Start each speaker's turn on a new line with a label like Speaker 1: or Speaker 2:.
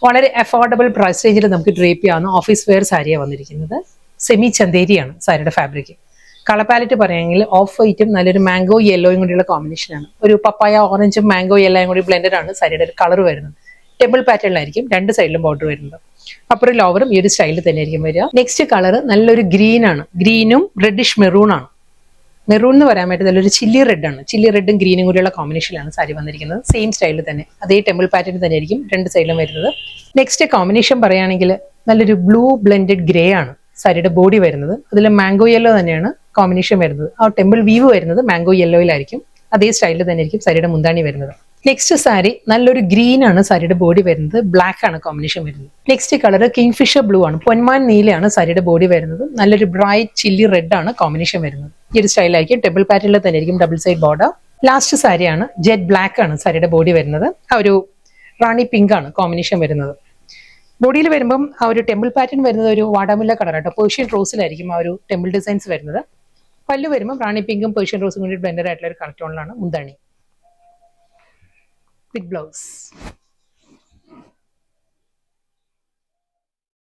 Speaker 1: വളരെ affordable price റേഞ്ചിൽ നമുക്ക് ഡ്രേപ്പ് ചെയ്യാവുന്ന ഓഫീസ് വെയർ സാരിയാണ് വന്നിരിക്കുന്നത്. സെമി ചന്തേരിയാണ് സാരിയുടെ ഫാബ്രിക്. കളർ പാലറ്റ് പറയുകയാണെങ്കിൽ ഓഫ് വൈറ്റും നല്ലൊരു മാംഗോ യെല്ലോയും കൂടിയുള്ള കോമ്പിനേഷനാണ്. ഒരു പപ്പായ ഓറഞ്ചും മാംഗോ യെല്ലോയും കൂടി ബ്ലെൻഡഡ് ആണ് സാരിയുടെ ഒരു കളർ വരുന്നത്. ടെമ്പിൾ പാറ്റേണിലായിരിക്കും രണ്ട് സൈഡിലും ബോർഡർ വരുന്നത്. അപ്പുറം ലോവറും ഈ ഒരു സ്റ്റൈലിൽ തന്നെയായിരിക്കും വരിക. നെക്സ്റ്റ് കളർ നല്ലൊരു ഗ്രീൻ ആണ്. ഗ്രീനും റെഡിഷ് മെറൂൺ ആണ്. മെറൂൺ എന്ന് പറയാൻ പറ്റും നല്ലൊരു ചില്ലി റെഡ് ആണ്. ചില്ലി റെഡും ഗ്രീനും കൂടിയുള്ള കോമ്പിനേഷനിലാണ് സാരി വന്നിരിക്കുന്നത്. സെയിം സ്റ്റൈലിൽ തന്നെ അതേ ടെമ്പിൾ പാറ്റേൺ തന്നെയായിരിക്കും രണ്ട് സൈഡിലും വരുന്നത്. നെക്സ്റ്റ് കോമ്പിനേഷൻ പറയുകയാണെങ്കിൽ നല്ലൊരു ബ്ലൂ ബ്ലെൻഡഡ് ഗ്രേ ആണ് സാരിയുടെ ബോഡി വരുന്നത്. അതിൽ മാംഗോ യെല്ലോ തന്നെയാണ് കോമ്പിനേഷൻ വരുന്നത്. ആ ടെമ്പിൾ വീവ് വരുന്നത് മാംഗോ യെല്ലോയിലായിരിക്കും. അതേ സ്റ്റൈലിൽ തന്നെ ആയിരിക്കും സാരിയുടെ മുന്താണി വരുന്നത്. നെക്സ്റ്റ് സാരി നല്ലൊരു ഗ്രീൻ ആണ് സാരിയുടെ ബോഡി വരുന്നത്. ബ്ലാക്ക് ആണ് കോമ്പിനേഷൻ വരുന്നത്. Next colour kingfisher blue ആണ്. പൊന്മാൻ നീലയാണ് സാരിയുടെ ബോഡി വരുന്നത്. നല്ലൊരു ബ്രൈറ്റ് ചില്ലി റെഡ് ആണ് കോമ്പിനേഷൻ വരുന്നത്. ഈ ഒരു സ്റ്റൈലായിരിക്കും ടെമ്പിൾ പാറ്റേണിൽ തന്നെ ആയിരിക്കും ഡബിൾ സൈഡ് ബോർഡർ. ലാസ്റ്റ് സാരിയാണ് ജെറ്റ് ബ്ലാക്ക് ആണ് സാരിയുടെ ബോഡി വരുന്നത്. ആ ഒരു റാണി പിങ്ക് ആണ് കോമ്പിനേഷൻ വരുന്നത്. ബോഡിയിൽ വരുമ്പം ആ ഒരു ടെമ്പിൾ പാറ്റേൺ വരുന്നത് ഒരു വാടാമുല്ല കളറാട്ടോ. പേർഷ്യൻ റോസിലായിരിക്കും ആ ഒരു ടെമ്പിൾ ഡിസൈൻസ് വരുന്നത്. പല്ല് വരുമ്പോൾ റാണി പിങ്കും പേർഷ്യൻ റോസും കൂടി ബ്ലെൻഡഡ് ആയിട്ടുള്ള ഒരു കളർ ടോണിലാണ് മുന്താണി വിത്ത് ബ്ലൗസ്.